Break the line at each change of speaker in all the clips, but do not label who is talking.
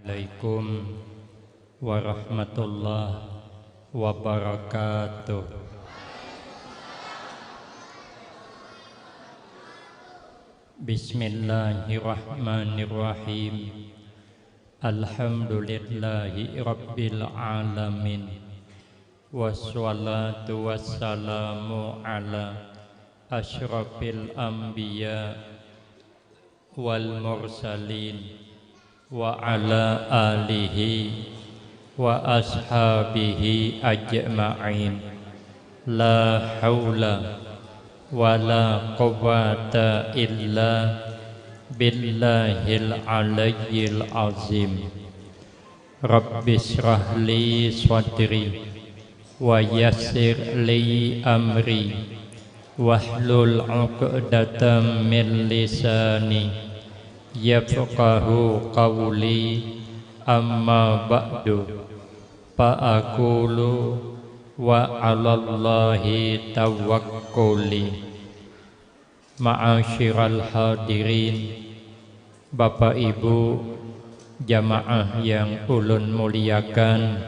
Assalamualaikum warahmatullahi wabarakatuh. Bismillahirrahmanirrahim. Alhamdulillahi rabbil alamin. Wassalatu wassalamu ala asyrafil anbiya wal mursalin wa ala alihi wa ashabihi ajma'in. La haula wa la quwwata illa billahil aliyyil azim. Rabbi shrah li sadri wa yassir li amri wahlul 'uqdatam min lisani yafqahu qawli. Amma ba'du, fa'aqulu wa 'alallahi tawakkuli. Ma'asyiral hadirin, Bapak Ibu jamaah yang ulun muliakan,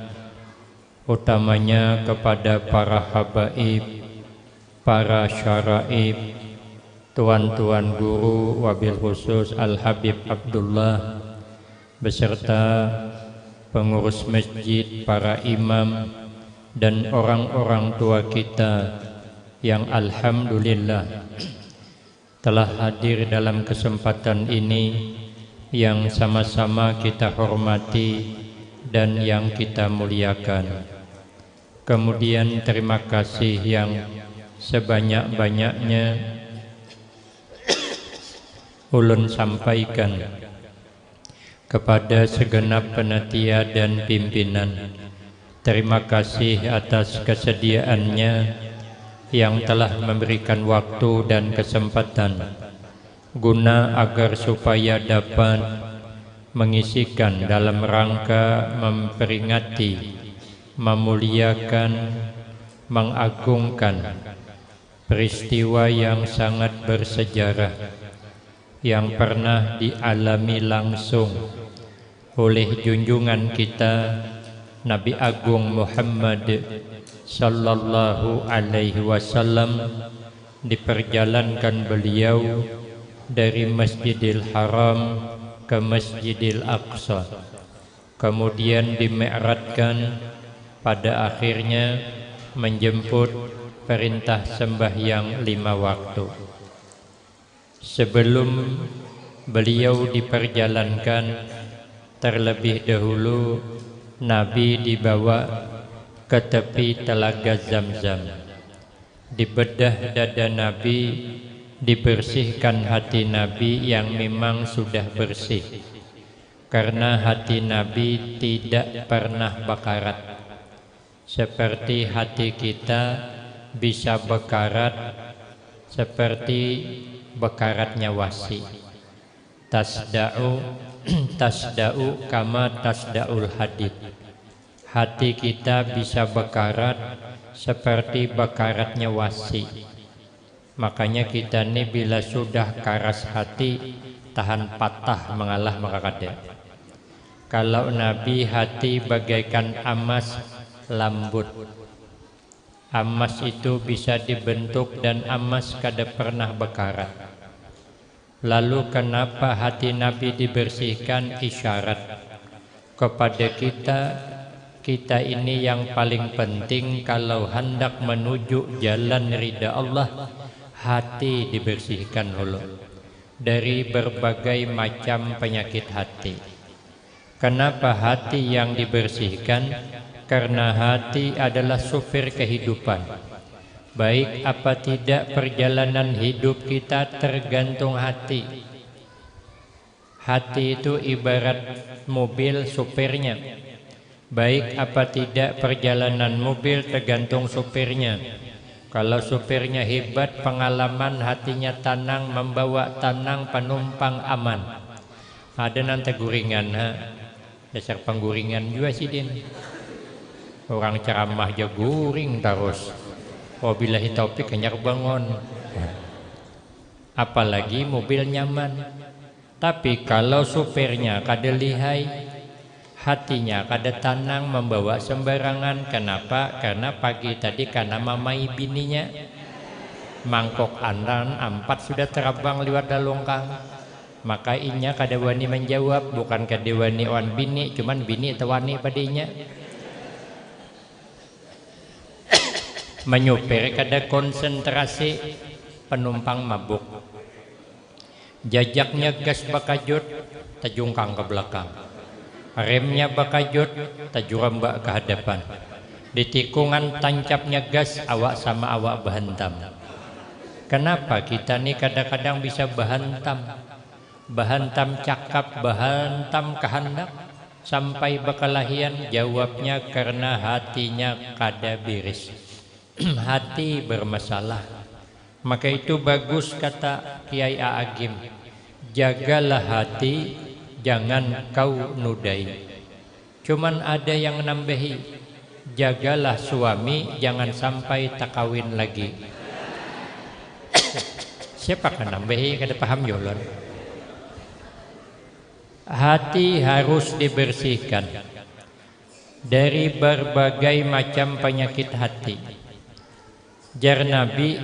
utamanya kepada para habaib, para syaraib, tuan-tuan guru, wabil khusus Al-Habib Abdullah, beserta pengurus masjid, para imam, dan orang-orang tua kita yang alhamdulillah telah hadir dalam kesempatan ini yang sama-sama kita hormati dan yang kita muliakan. Kemudian terima kasih yang sebanyak-banyaknya ulun sampaikan kepada segenap panitia dan pimpinan. Terima kasih atas kesediaannya yang telah memberikan waktu dan kesempatan guna agar supaya dapat mengisikan dalam rangka memperingati, memuliakan, mengagungkan peristiwa yang sangat bersejarah yang pernah dialami langsung oleh junjungan kita Nabi Agung Muhammad sallallahu alaihi wasallam, diperjalankan beliau dari Masjidil Haram ke Masjidil Aqsa, kemudian dimi'rajkan, pada akhirnya menjemput perintah sembahyang 5 waktu. Sebelum beliau diperjalankan, terlebih dahulu Nabi dibawa ke tepi telaga Zamzam, dibedah dada Nabi, dibersihkan hati Nabi yang memang sudah bersih, karena hati Nabi tidak pernah bakarat seperti hati kita bisa bakarat seperti bekaratnya wasi. Tasda'u kama tasda'ul hadid. Hati kita bisa bekarat seperti bekaratnya wasi. Makanya kita ini bila sudah karas hati, tahan patah mengalah makakada. Kalau Nabi hati bagaikan amas lembut. Amas itu bisa dibentuk dan amas kada pernah bekarat. Lalu kenapa hati Nabi dibersihkan? Isyarat kepada kita ini yang paling penting kalau hendak menuju jalan ridha Allah, hati dibersihkan dulu dari berbagai macam penyakit hati. Kenapa hati yang dibersihkan? Karena hati adalah supir kehidupan. Baik apa tidak perjalanan hidup kita tergantung hati. Hati itu ibarat mobil, supirnya. Baik apa tidak perjalanan mobil tergantung supirnya. Kalau supirnya hebat, pengalaman, hatinya tenang, membawa tenang, penumpang aman. Ada nanti guringan, dasar pengguringan juga sih din. Orang ceramah aja guring terus. Wabillahi taufik hanya bangun. Apalagi mobil nyaman. Tapi kalau supirnya kada lihai, Hatinya kada tanang membawa sembarangan. Kenapa? Karena pagi tadi karena mamai bininya. Mangkok anan 4 sudah terbang lewat dalongkang. Maka inya kada wani menjawab. Bukan kada wani wan bini, cuman bini tewani padinya. Menyupir kada konsentrasi, penumpang mabuk. Jajaknya gas bakajut, tajungkang ke belakang. Remnya bakajut, tajurambak ke hadapan. Di tikungan tancapnya gas, awak sama awak bahantam. Kenapa kita nih kadang-kadang bisa bahantam? Bahantam cakap, bahantam kehendak sampai bekalahian. Jawabnya karena hatinya kada biris. Hati bermasalah. Maka itu bagus kata Kiai Agim, jagalah hati, jangan kau nudai. Cuman ada yang nambahi, jagalah suami, jangan sampai tak kawin lagi. Siapa kan nambahi? Kada paham yolon. Hati harus dibersihkan dari berbagai macam penyakit hati. Jar Nabi,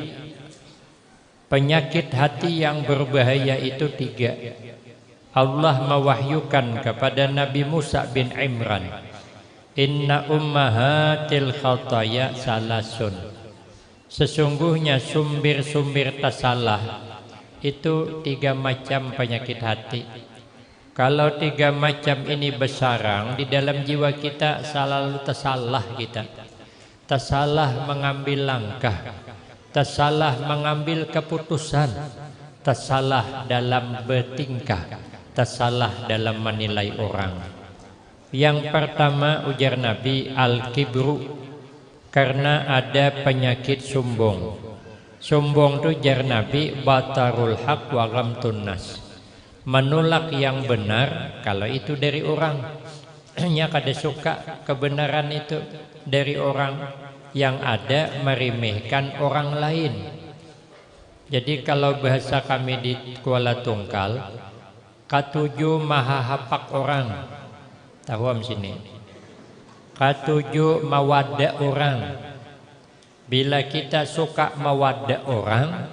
penyakit hati yang berbahaya itu 3. Allah mewahyukan kepada Nabi Musa bin Imran, inna ummahatil khataya salasun. Sesungguhnya sumber-sumber tasalah itu 3 macam penyakit hati. Kalau 3 macam ini bersarang di dalam jiwa kita, selalu tersalah kita. Tersalah mengambil langkah, tersalah mengambil keputusan, tersalah dalam bertingkah, tersalah dalam menilai orang. Yang pertama ujar Nabi, al-kibru, karena ada penyakit sombong. Sombong itu jar Nabi, batarul haq wa ghamtun nas, menolak yang benar kalau itu dari orang. Hanya kada suka kebenaran itu dari orang, yang ada meremehkan orang lain. Jadi kalau bahasa kami di Kuala Tungkal, katuju maha hapak orang. Tahu am sini. Katuju mawadda orang. Bila kita suka mawadda orang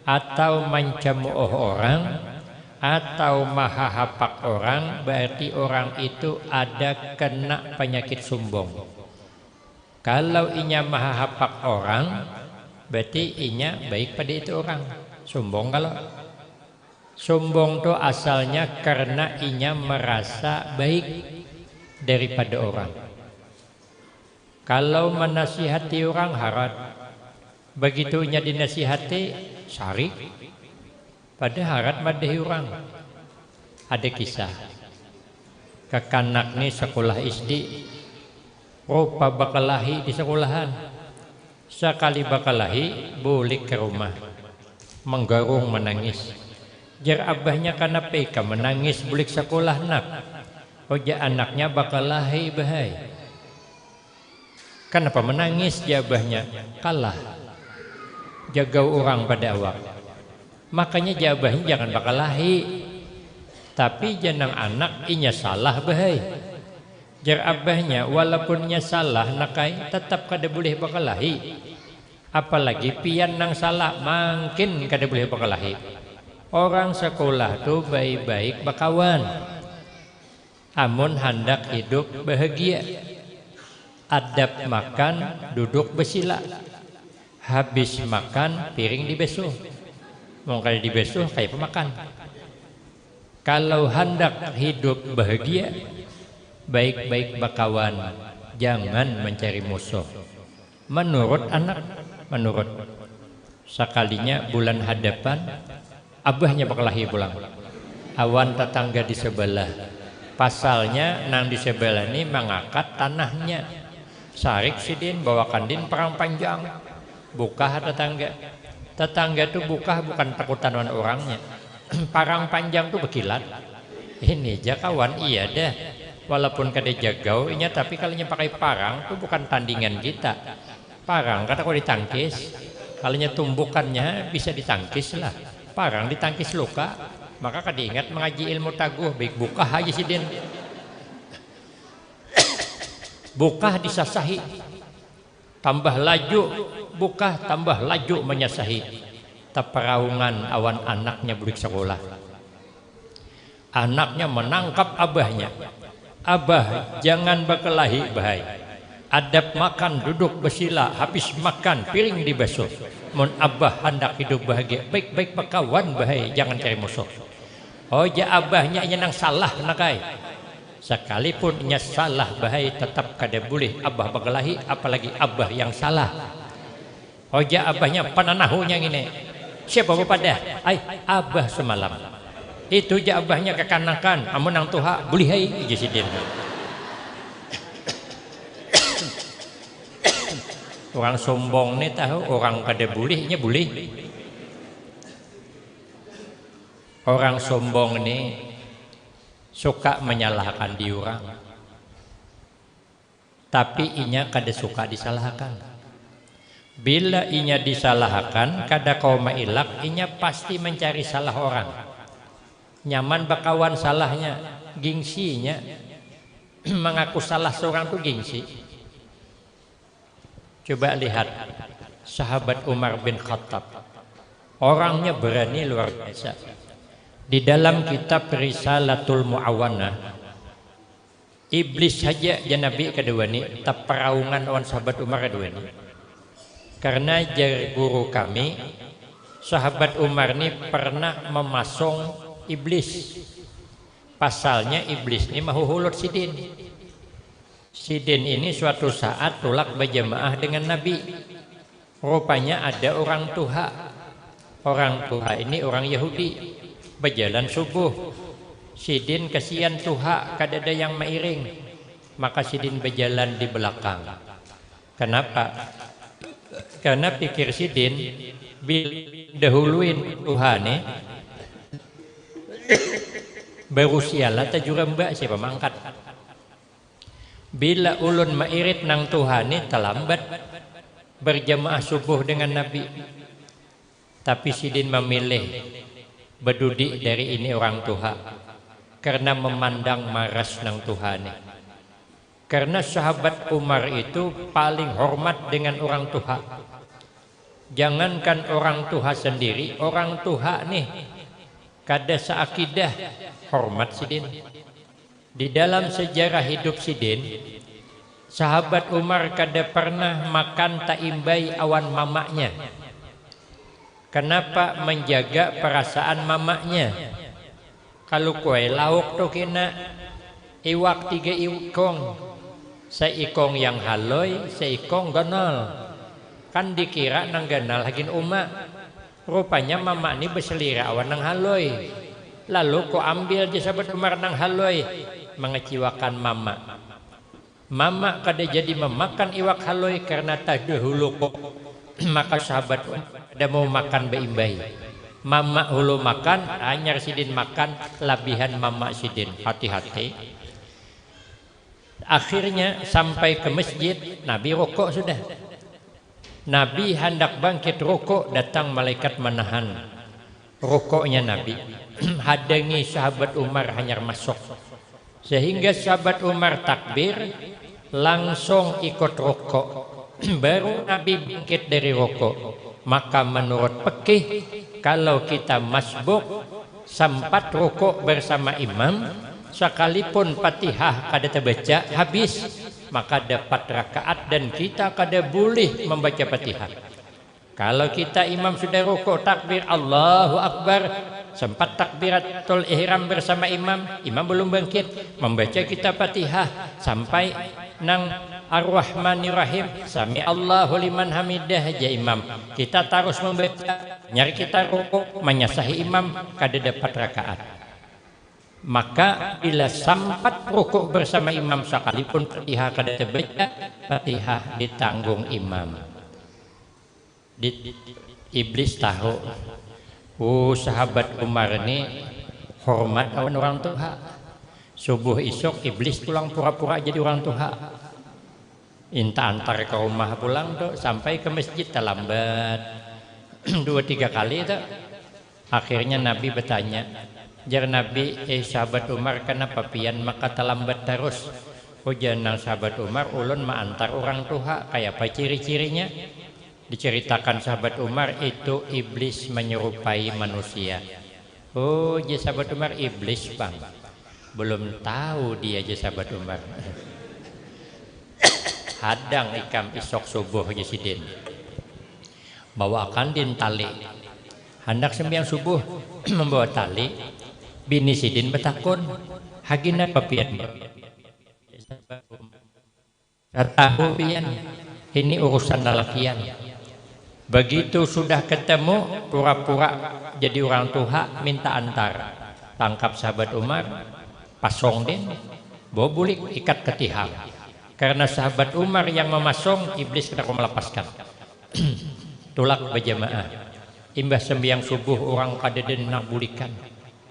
atau mencemuoh orang atau maha hapak orang, berarti orang itu ada kena penyakit sombong. Kalau inya maha hapak orang, berarti inya baik pada itu orang. Sombong kalau sombong itu asalnya karena inya merasa baik daripada orang. Kalau menasihati orang harat, begitu inya dinasihati syarik, pada harat madahi orang. Ada kisah kekanak ni sekolah SD, rupa bakalahi di sekolahan. Sekali bakalahi bulik ke rumah, menggarung menangis. Jar abahnya karena peka menangis bulik sekolah nak. Oja anaknya bakalahi bahai. Kenapa menangis jabahnya? Kalah. Jaga orang pada awak. Makanya jabahnya jangan bakalahi. Tapi janang anak inya salah bahai. Jar abahnya walaupun nya salah nakai tetap kada boleh bakalahi. Apalagi pian nang salah makin kada boleh bakalahi. Orang sekolah tu baik-baik bakawan. Amun hendak hidup bahagia. Adab makan duduk bersila. Habis makan piring dibesuh. Mau kada dibesuh kayak pemakan. Kalau hendak hidup bahagia, baik-baik bakawan, jangan mencari musuh. Menurut anak, menurut sekalinya bulan hadapan, abahnya bakalahi pulang. Awan tetangga di sebelah, pasalnya nang di sebelah ini mengangkat tanahnya. Sarik sidin bawakan din perang panjang, buka tetangga. Tetangga itu buka bukan takutan orangnya. Parang panjang tuh berkilat. Ini aja kawan, iya dah. Walaupun kada jagau inya, tapi kalau pakai parang tuh bukan tandingan kita. Parang kata kau ditangkis, kalau tumbukannya bisa ditangkis lah. Parang ditangkis luka, maka kada ingat mengaji ilmu taguh, baik buka aja sidin. Bukah disasahi, tambah laju, bukah tambah laju menyasahi. Teperaungan awan anaknya bulik sekolah. Anaknya menangkap abahnya. Abah jangan berkelahi bahai. Adab makan duduk bersila, habis makan piring dibasuh. Mun abah hendak hidup bahagia, baik-baik berkawan bahai, jangan cari musuh. Oh ja abahnya nang salah nakai. Sekalipun nya salah bahai tetap kada boleh abah berkelahi, apalagi abah yang salah. Oh ja abahnya pananahunya ngine. Siapa pada? Ai abah semalam. Itu ja abahnya kekanakan, amun nang tuha boleh hai jasidin. Orang sombong ni tahu orang kada bolehnya boleh. Orang sombong ni suka menyalahkan di orang, tapi inya kada suka disalahkan. Bila inya disalahkan, kada kau mailak, inya pasti mencari salah orang. Nyaman bakawan salahnya, gengsinya mengaku salah seorang tu gengsi. Coba lihat sahabat Umar bin Khattab, orangnya berani luar biasa. Di dalam kitab Risalatul Mu'awanah, iblis saja ya Nabi kedua ni tak peraungan awan sahabat Umar kedua ni. Karena jar guru kami, sahabat Umar ni pernah memasung iblis. Pasalnya iblis ni mahu hulut sidin. Sidin ini suatu saat tulak berjamaah dengan Nabi. Rupanya ada orang Tuha. Orang Tuha ini orang Yahudi. Berjalan subuh. Sidin kasihan Tuha, kada ada yang mairing. Maka Sidin berjalan di belakang. Kenapa? Karena pikir Sidin bila dahuluin Tuha ni baru sialah tajurang mbak siapa mangkat. Bila ulun mairit nang Tuhan ni terlambat berjamaah subuh dengan Nabi. Tapi Sidin memilih berdudik dari ini orang Tuhan karena memandang maras nang Tuhan ni. Karena sahabat Umar itu paling hormat dengan orang Tuhan. Jangankan orang Tuhan sendiri, orang Tuhan nih kada seakidah hormat Sidin. Di dalam sejarah hidup Sidin, sahabat Umar kada pernah makan taimbai awan mamaknya. Kenapa? Menjaga perasaan mamaknya. Kalau kue lauk tu kena iwak 3 ikong, seikong yang haloi, seikong ganal. Kan dikira nang ganal hagin umak. Rupanya mamak ni berselira awan nang haloi. Lalu kau ambil je sahabat Umar nang haloi, mengecewakan mama. Mama kada jadi memakan iwak haloi karena tak dahulu kok. Maka sahabat ada mau makan beimbai. Mama hulu makan, hanya Sidin makan labihan mama Sidin. Hati-hati. Akhirnya sampai ke masjid, Nabi rokok sudah. Nabi hendak bangkit rokok, datang malaikat menahan rokoknya Nabi. Hadangi sahabat Umar hanya masuk. Sehingga sahabat Umar takbir, langsung ikut rokok. Baru Nabi bangkit dari rokok. Maka menurut fikih, kalau kita masbuk sempat rokok bersama imam, sekalipun Fatihah kada terbaca habis, maka dapat rakaat dan kita kada boleh membaca Fatihah. Kalau kita imam sudah rukuk takbir Allahu Akbar, sempat takbiratul ihram bersama imam, imam belum bangkit, membaca kita Fatihah sampai nang Ar-Rahmanir-Rahim, sami Allahu liman hamidah aja imam. Kita terus membaca, nyari kita rukuk, menyasahi imam, kada dapat rakaat. Maka bila sempat rukuk bersama imam sekalipun Fatihah kada terbaca, Fatihah ditanggung imam. Iblis tahu, sahabat Umar ini hormat awan orang Tuhan. Subuh esok iblis pulang pura-pura jadi orang Tuhan. Inta antar ke rumah pulang tuh sampai ke masjid terlambat 2-3 kali tuh. Akhirnya Nabi bertanya, jar Nabi, sahabat Umar kenapa pian maka terlambat terus? Hujan nang sahabat Umar ulun ma antar orang tuha kayak apa ciri-cirinya? Diceritakan sahabat Umar itu iblis menyerupai manusia. Oh, je sahabat Umar iblis bang. Belum tahu dia je sahabat Umar. Hadang ikam isok subuh je sidin. Bawakan din tali. Hendak sembiang subuh membawa tali. Bini sidin betakun. Hagina papian. Tahu pian. Ini urusan lalakian. Begitu sudah ketemu, pura-pura jadi orang tuha minta antar. Tangkap sahabat Umar, pasong den, bawa bulik ikat ke tihang. Karena sahabat Umar yang memasong, iblis kena melepaskan. Tulak berjamaah. Imbah sembiang subuh orang kadeden nak bulikan.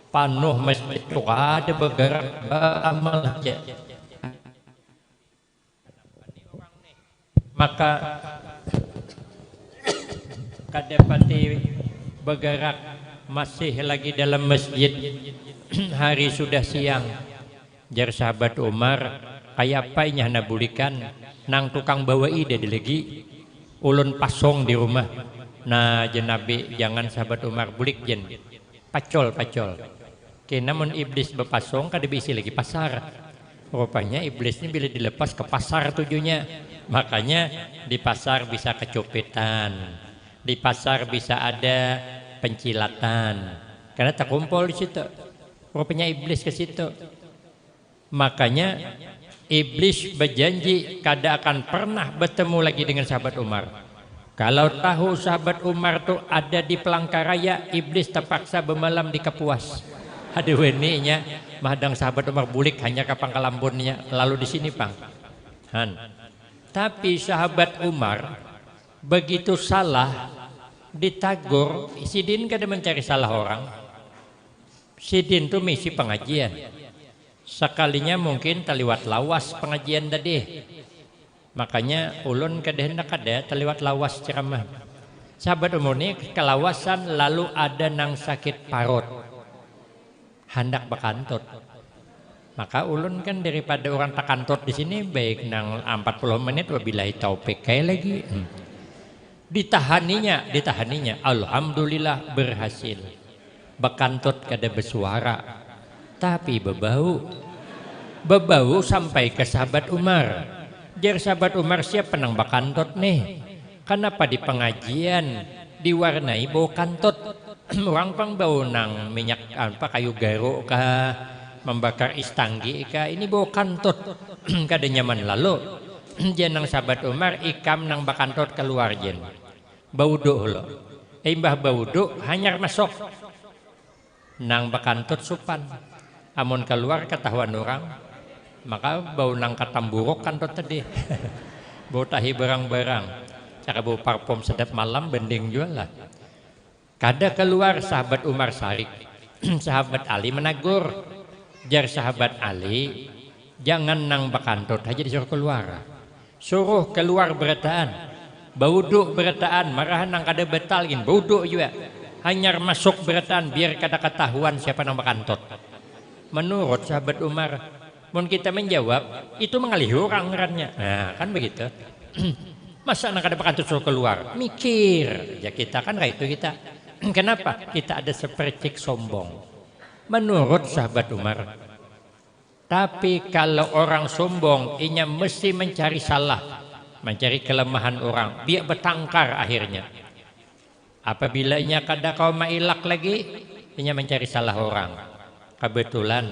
Panuh masjid itu ada bergerak amal aja. Maka kadapati bergerak masih lagi dalam masjid. Hari sudah siang. Jar sahabat Umar kayak apa nya nabulikan nang tukang bawa ide lagi ulun pasong di rumah. Nah jenabi jangan sahabat Umar bulik jen pacol. Namun iblis berpasong kada bisi lagi pasar. Rupanya iblis ini bila dilepas ke pasar tujuannya. Makanya di pasar bisa kecopetan. Di pasar bisa ada pencilatan karena terkumpul di situ. Rupanya iblis ke situ. Makanya iblis berjanji kada akan pernah bertemu lagi dengan sahabat Umar. Kalau tahu sahabat Umar tuh ada di Pelangkaraya, iblis terpaksa bermalam di Kapuas. Ada weninya mahadang sahabat Umar bulik hanya ke Pangkalambunnya, lalu di sini pang. Tapi sahabat Umar begitu salah ditagur, sidin kada mencari salah orang. Sidin tuh misi pengajian. Sekalinya mungkin terliwat lawas pengajian tadi. Makanya ulun kada hendak ada terliwat lawas ceramah. Sahabat umur ini kelawasan lalu ada nang sakit parut. Hendak bakantut. Maka ulun kan daripada orang tak kantut di sini baik nang 40 menit wabillahi taufik kayak lagi. Ditahaninya alhamdulillah berhasil. Bekantut kada bersuara tapi bebau sampai ke sahabat Umar. Jar sahabat Umar siapa nang bekantut nih? Kenapa di pengajian diwarnai bau kantut? Orang pang bau nang minyak apa kayu garuk kah, membakar istanggi kah, ini bau kantut. Kada nyaman lalu jenang sahabat Umar ikam nang bakantut keluar jen. Bauduk lo. Imbah bauduk hanyar masuk. Nang bakantut supan. Amun keluar ketahuan orang. Maka bau nang katamburuk kantut tadi. Bau tahi barang-barang. Cara bau parfum sedap malam bending jualan. Kada keluar sahabat Umar sarik. Sahabat Ali menagur. Jar sahabat Ali, jangan nang bakantut aja disuruh keluar. Suruh keluar berataan. Bauduk berataan, marahan nang kada betalin, bauduk juga. Hanyar masuk berataan biar kada ketahuan siapa nang bakantut. Menurut sahabat Umar, mun kita menjawab, itu mengalih orang ngerannya. Nah, kan begitu. Masa nang kada bakantut suruh keluar? Mikir. Ya kita kan kayak itu kita. Kenapa? Kita ada sepercik sombong. Menurut sahabat Umar. Tapi kalau orang sombong, inya mesti mencari salah, mencari kelemahan orang, biar bertangkar akhirnya. Apabila inya kada kau mailak lagi, inya mencari salah orang. Kebetulan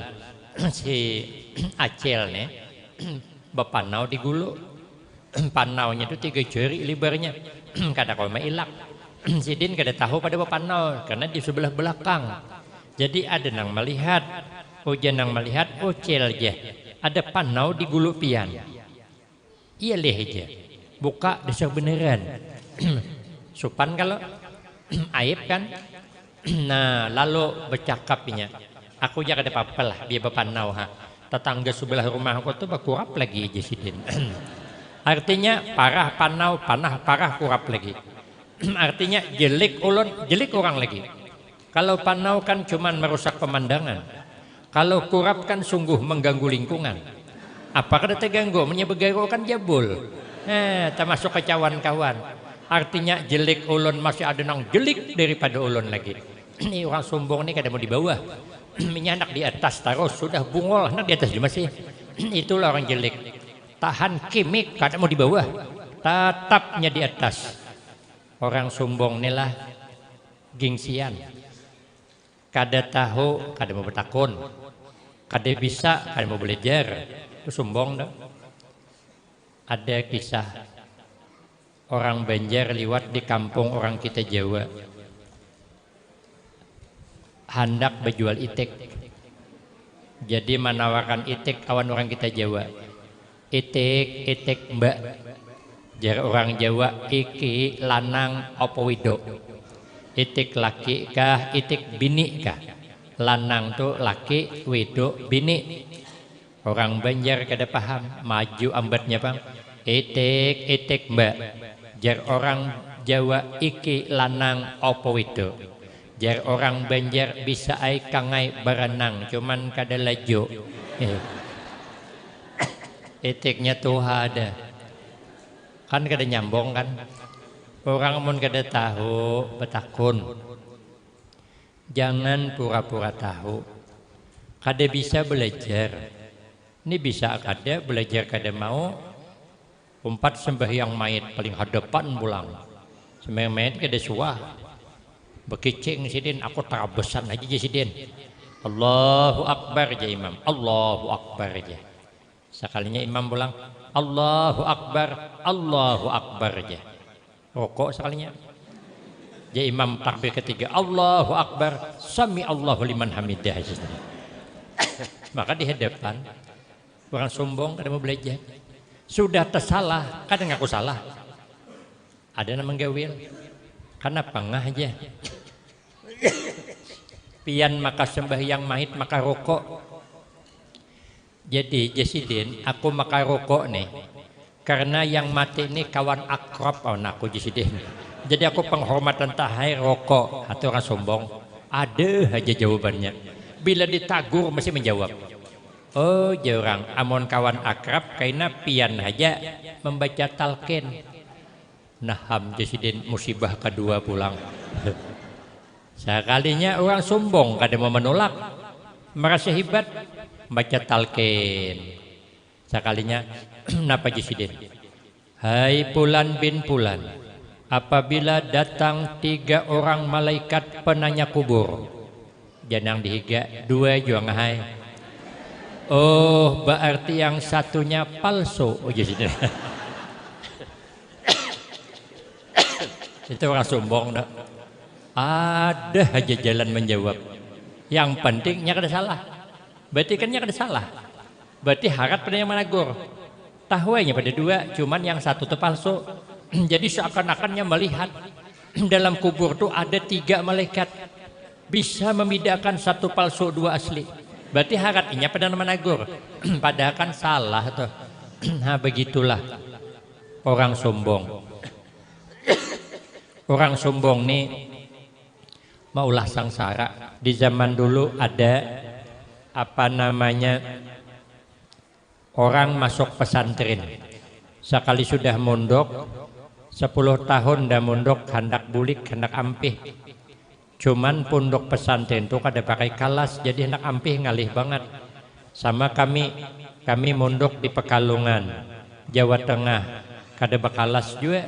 si Acel nih, bepanau di gulu, panaunya itu 3 jari lebarnya, kada kau mailak. Sidin kada tahu pada bepanau karena di sebelah belakang. Jadi ada nang melihat, ujian nang melihat, Acel aja, ada panau di gulu pian. Iya leh aja, buka dasar beneran. Supan kalau aib kan. Nah lalu bercakapnya, aku jaga ada apa-apa lah biar bepanau ha. Tetangga sebelah rumah aku tuh berkurap lagi aja sidin. Artinya parah panau, parah kurap lagi. Artinya jelek ulun, jelek orang lagi. Kalau panau kan cuman merusak pemandangan. Kalau kurap kan sungguh mengganggu lingkungan. Apa kada terganggu? Menyebegaro kan jabul. Termasuk ke kawan-kawan. Artinya jelek ulun masih ada nang jelik daripada ulun lagi. Ini orang sombong nih kada mau di bawah. Menyanak di atas terus sudah bungol, nak di atas juga masih. Itulah orang jelek. Tahan kimik kada mau di bawah. Tetapnya di atas. Orang sombong inilah gengsian. Kada tahu, kada mau bertakun. Kada bisa, kada mau belajar. Itu sombong dah. Ada kisah orang Banjar liwat di kampung orang kita Jawa. Hendak berjual itik. Jadi menawarkan itik kawan orang kita Jawa. Itik mbak. Jar orang Jawa iki lanang apa widok. Itik laki kah, itik bini kah. Lanang tuh laki, widok bini. Orang Banjar kada paham, maju ambatnya bang. Itik mbak. Jar orang Jawa iki lanang apa widok. Jar orang Banjar bisa ai kangai berenang, cuman kada laju. Itiknya tuh ada. Kan kada nyambung kan. Orang mun kada tahu betakun. Jangan pura-pura tahu. Kada bisa belajar. Ini bisa kada belajar kada mau. Umpat sembahyang mayit paling hadapan pulang. Sembahyang mayit kada suah. Bekicing sidin aku terabesan aja je sidin. Allahu Akbar aja imam. Allahu Akbar aja. Sekalinya imam pulang. Allahu Akbar. Allahu Akbar aja. Rokok sekalinya. Ya imam takbir ketiga. Allahu Akbar. Sami Allahu liman hamidah. Maka di hadapan orang sombong kada mau belajar. Sudah tersalah, kadang ngaku salah. Ada nama gawil. Karena pangah aja. Pian maka sembahyang mahit maka rokok. Jadi Jasidin, aku maka rokok nih. Karena yang mati ini kawan akrab aku Jasidin. Jadi aku penghormatan tahai rokok atau orang sombong. Ada aja jawabannya. Bila ditagur mesti menjawab. Oh jarang, amon kawan akrab kaina pian aja membaca talqin. Naham Jasidin musibah kedua pulang. Sekalinya orang sombong kada mau menolak, merasa hebat baca talqin. Sekalinya napa Jasidin? Hai Pulan bin Pulan, apabila datang 3 orang malaikat penanya kubur, janang dihiga 2 juang hai. Oh, berarti yang satunya palsu. Oh, jadi itu orang sombong dah. Ada aja jalan menjawab. Yang pentingnya kada salah. Berarti kan kada salah. Berarti harap pada yang menegur. Tahunya pada 2, cuman yang satu itu palsu. Jadi seakan-akannya melihat dalam kubur tuh ada 3 malaikat. Bisa membedakan satu palsu 2 asli. Berarti harapnya pada menegur. Padahal kan salah tuh. Nah begitulah orang sombong. Orang sombong nih maulah sangsara. Di zaman dulu ada apa namanya orang masuk pesantren. Sekali sudah mondok 10 tahun dah mondok hendak bulik hendak ampih. Cuman pondok pesantren itu kada pakai kalas, jadi hendak ampih ngalih banget. Sama kami mondok di Pekalongan, Jawa Tengah, kada bakalas juga.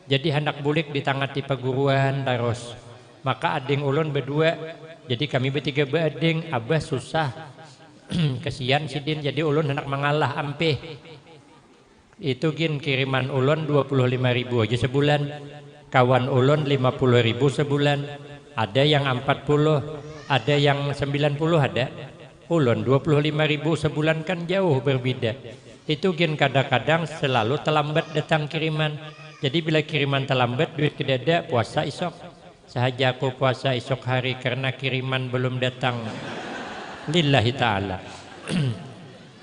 Jadi hendak bulik di tengah di perguruan terus. Maka ading ulun berdua, jadi kami bertiga berading, abah susah. Kesian sidin, jadi ulun hendak mengalah ampih. Itu gin kiriman ulun 25.000 aja sebulan. Kawan ulun 50.000 sebulan. Ada yang 40, ada yang 90 ada. Ulun 25.000 sebulan kan jauh berbeda. Itu gin kadang-kadang selalu terlambat datang kiriman. Jadi bila kiriman terlambat duit tidak ada, puasa esok. Sahaja aku puasa esok hari karena kiriman belum datang. Lillahi ta'ala.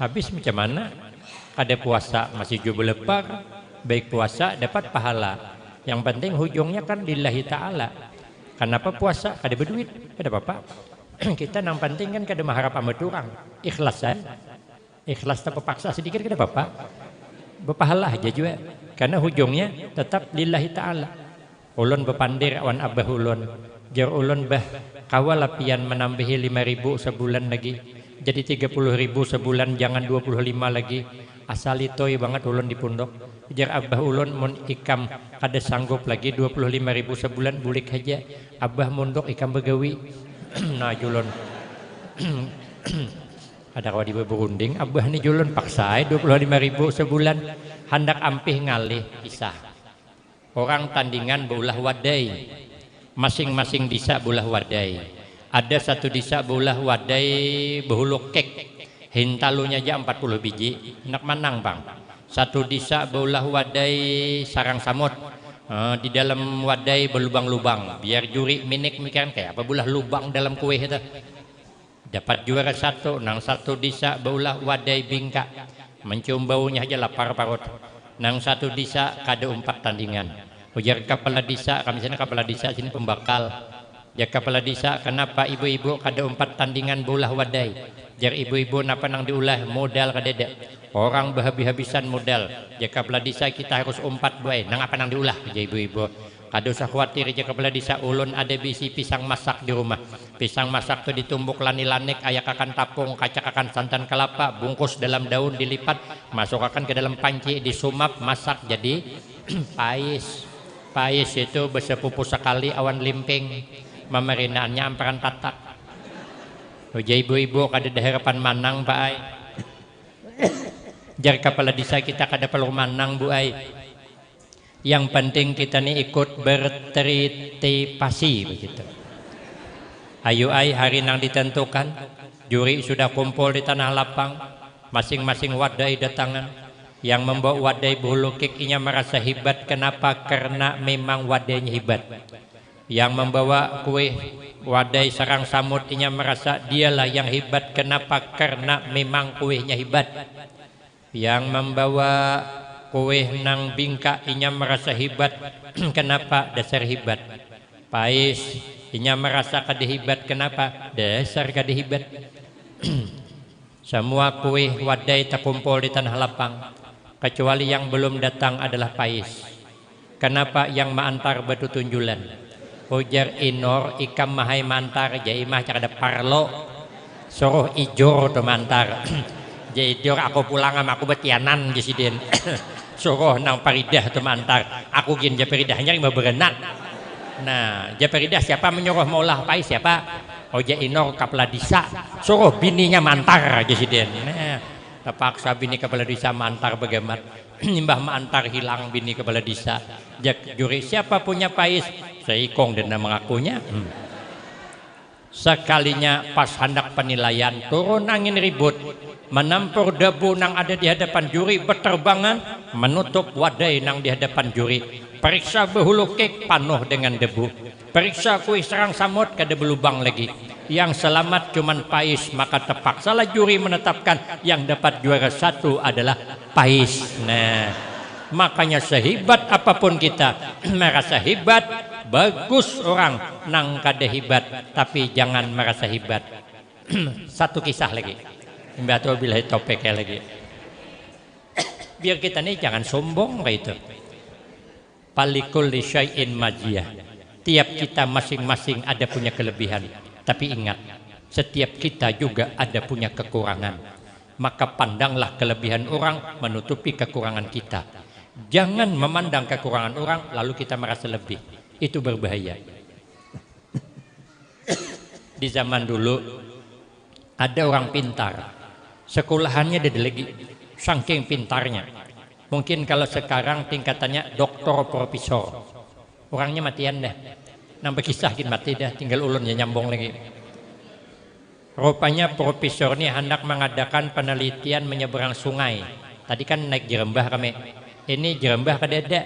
Habis macam mana? Ada puasa masih jauh lepar. Baik puasa dapat pahala. Yang penting hujungnya kan lillahi ta'ala. Kenapa puasa? Kada berduit, kada apa-apa. Kita yang penting kan kada mengharap amat orang. Ikhlas saja. Ikhlas tanpa paksa sedikit kada apa-apa. Berpahala aja juga. Karena ujungnya tetap lillahi ta'ala. Ulun bepandir awan abah ulun. Jar ulun bah kawal lapian menambahi 5.000 sebulan lagi. Jadi 30.000 sebulan, jangan 25 lagi. Asal itu banget ulun di pondok. Jar abah ulun mun ikam kada sanggup lagi 25.000 sebulan bulik aja. Abah mondok ikam begawi. Nah julun. Ada kawadi berunding abah ni julun paksa 25.000 sebulan. Hendak ampih ngalih kisah. Orang tandingan beulah wadai. Masing-masing disa beulah wadai. Ada satu disa beulah wadai behulu kek. Hintalunya aja 40 biji. Nak manang bang. Satu disa beulah wadai sarang samut. Di dalam wadai berlubang-lubang. Biar juri minik mikiran kayak apa beulah lubang dalam kue itu. Dapat juara satu. Nang satu disa beulah wadai bingka. Mencium baunya aja lapar parut. Nang satu disa kada 4 tandingan. Ujar kepala disa, kami sana kepala disa, sini pembakal. Ya kepala disa, kenapa ibu-ibu kada 4 tandingan beulah wadai? Jar ibu-ibu napa nang diulah modal kadeda. Orang berhabis-habisan modal. Ya kepala disa kita harus 4 buai. Nang apa nang diulah? Ya ibu-ibu. Kada usah khawatir aja kepala disa ulun ada bisi pisang masak di rumah. Pisang masak tu ditumbuk lani-lanik, ayak akan tapung, kacak akan santan kelapa, bungkus dalam daun dilipat, masuk akan ke dalam panci, disumap, masak jadi pais. Pais itu bersepupu sekali awan limping, memerinaannya amparan tatak. Uja ibu-ibu kada ada harapan manang Pak Ai. Jar kepala desa kita kada perlu manang Bu Ai. Yang penting kita nih ikut berteripasi begitu. Ayo ai hari nang ditentukan, juri sudah kumpul di tanah lapang, masing-masing wadai datangan. Yang membawa wadai bulu kikinya merasa hebat, kenapa? Karena memang wadainya hebat. Yang membawa kue wadai sarang samut inya merasa dialah yang hebat, kenapa? Karena memang kuehnya hebat. Yang membawa kue nang bingka inya merasa hebat, kenapa? Dasar hebat. Pais inya merasa kada hebat, kenapa? Dasar kada hebat. Semua kue wadai terkumpul di tanah lapang, kecuali yang belum datang adalah pais. Kenapa? Yang maantar batu tunjulan. Ujar inor ikam mahai mantar jai mah cakada parlo suruh ijor tu mantar. Jai ijor aku pulang sama aku betianan jesiden. Suruh nang paridah tu mantar. Aku gin japaridahnya lima berenat. Nah, japaridah siapa menyuruh maulah pais siapa? Oja inor kepala disa. Suruh bininya mantar jesiden. Nah, terpaksa bini kepala disa mantar bagaimana? Nimbah mantar hilang bini kepala disa. Jak juri siapa punya pais? Seikong dan mengakunya. Sekalinya pas hendak penilaian turun angin ribut, menampur debu nang ada di hadapan juri berterbangan, menutup wadai nang di hadapan juri. Periksa behulu kek penuh dengan debu. Periksa kue serang samut kada berlubang lagi. Yang selamat cuman pais, maka terpaksalah juri menetapkan yang dapat juara satu adalah pais. Nah, makanya sehebat apapun kita merasa hebat, bagus orang nang kada hebat, tapi jangan merasa hebat. Satu kisah lagi. Mbak bila topik lagi. Biar kita nih jangan sombong kayak itu. Palikul li syai'in majiyah. Tiap kita masing-masing ada punya kelebihan. Tapi ingat, setiap kita juga ada punya kekurangan. Maka pandanglah kelebihan orang menutupi kekurangan kita. Jangan memandang kekurangan orang lalu kita merasa lebih. Itu berbahaya. Di zaman dulu ada orang pintar, sekolahannya ada lagi, saking pintarnya. Mungkin kalau sekarang tingkatannya doktor profesor, orangnya matian dah. Nambah kisahkin mati dah, tinggal ulunnya nyambung lagi. Rupanya profesor ini hendak mengadakan penelitian menyeberang sungai. Tadi kan naik jerembah kami. Ini jerembah kadada.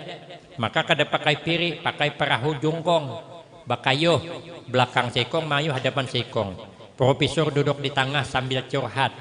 Maka kada pakai piri, pakai perahu jungkong, bakayuh, belakang sekong, mayu hadapan sekong. Profesor duduk di tengah sambil curhat.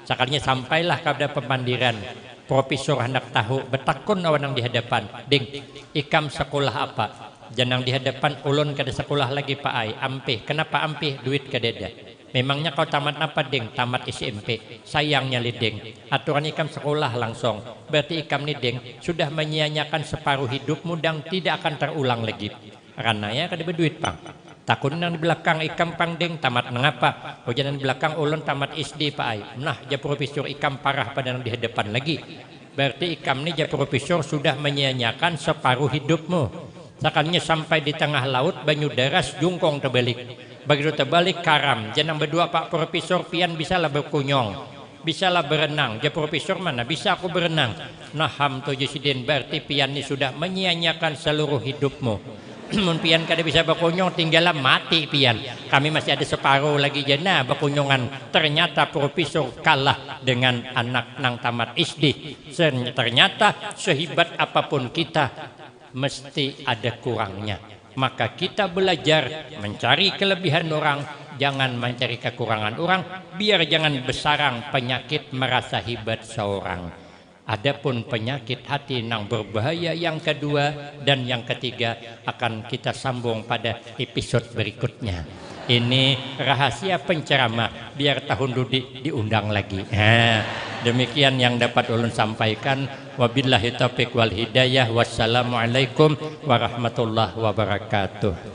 Sekalinya sampailah kepada pemandiran. Profesor hendak tahu, betakun awan yang di hadapan. Ding, ikam sekolah apa? Janang di hadapan ulun kada sekolah lagi Pak Ai. Ampih. Kenapa ampih? Duit kadeda. Memangnya kau tamat apa deng? Tamat SMP. Sayangnya lideng. Aturan ikam sekolah langsung. Berarti ikam nih deng sudah menyia-nyiakan separuh hidupmu dan tidak akan terulang lagi. Karena ya kada berduit pang. Takut nang di belakang ikam pang deng tamat mengapa? Oh jangan di belakang ulun tamat SD Pak Ai. Nah ja profesor ikam parah pada nang di hadapan lagi. Berarti ikam nih ja profesor sudah menyia-nyiakan separuh hidupmu. Sakannya sampai di tengah laut banyu deras jungkong terbalik. Begitu terbalik karam. Jangan berdua Pak Profesor pian bisalah berkunyong. Bisalah berenang. Ja profesor mana? Bisa aku berenang. Nah ham tujuh sidin berarti pian ini sudah menyia-nyiakan seluruh hidupmu. Mun pian kada bisa berkunyong tinggallah mati pian. Kami masih ada separuh lagi jana berkunyongan. Ternyata profesor kalah dengan anak nang tamat SD. Ternyata sehebat apapun kita mesti ada kurangnya. Maka kita belajar mencari kelebihan orang, jangan mencari kekurangan orang, biar jangan besarang penyakit merasa hebat seorang. Adapun penyakit hati yang berbahaya yang kedua dan yang ketiga akan kita sambung pada episode berikutnya. Ini rahasia penceramah biar tahun Dudi diundang lagi. Demikian yang dapat ulun sampaikan. Wabillahi taufiq wal hidayah. Wassalamualaikum warahmatullahi wabarakatuh.